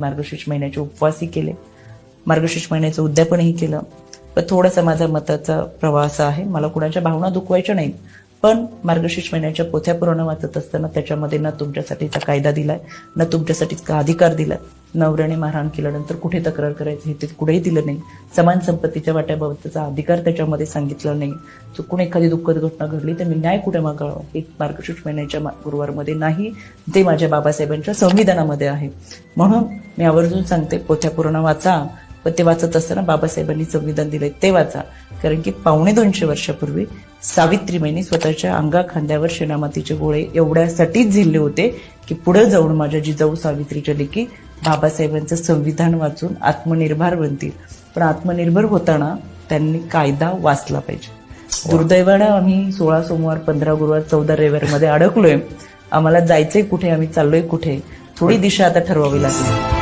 मार्गशीर्ष महिन्याचे उपवासही केले, मार्गशीर्ष महिन्याचं उद्यापनही केलं. पण थोडासा माझा मताचा प्रवास आहे, मला कुणाच्या भावना दुखवायच्या नाहीत. पण मार्गशीर्ष महिन्याच्या पोथ्या पुराण वाचत असताना त्याच्यामध्ये ना तुमच्यासाठीचा कायदा दिलाय, ना तुमच्यासाठीचा अधिकार दिलाय. नवऱ्याने मारहाण केल्यानंतर कुठे तक्रार करायची हे ते कुठेही दिलं नाही. समान संपत्तीच्या वाट्याबाबतचा अधिकार त्याच्यामध्ये सांगितलं नाही. चुकून एखादी दुःखद घटना घडली तर मी न्याय कुठे मागावा हे मार्गशीर्ष महिन्याच्या गुरुवारमध्ये नाही, ते माझ्या बाबासाहेबांच्या संविधानामध्ये आहे. म्हणून मी आवर्जून सांगते, पोथ्या पुराण वाचा, पण ते वाचत असताना बाबासाहेबांनी संविधान दिलंय ते वाचा. कारण की 250 वर्षापूर्वी सावित्रीबाईंनी स्वतःच्या अंगा खांद्यावर शेणामातीचे गोळे एवढ्यासाठीच झेलले होते की पुढे जाऊन माझ्या जिजाऊ सावित्रीच्या लेकी बाबासाहेबांचं संविधान वाचून आत्मनिर्भर बनतील. पण आत्मनिर्भर होताना त्यांनी कायदा वाचला पाहिजे. दुर्दैवानं आम्ही 16 सोमवार, 15 गुरुवार, 14 रविवारमध्ये अडकलोय. आम्हाला जायचंय कुठे, आम्ही चाललोय कुठे, थोडी दिशा आता ठरवावी लागेल.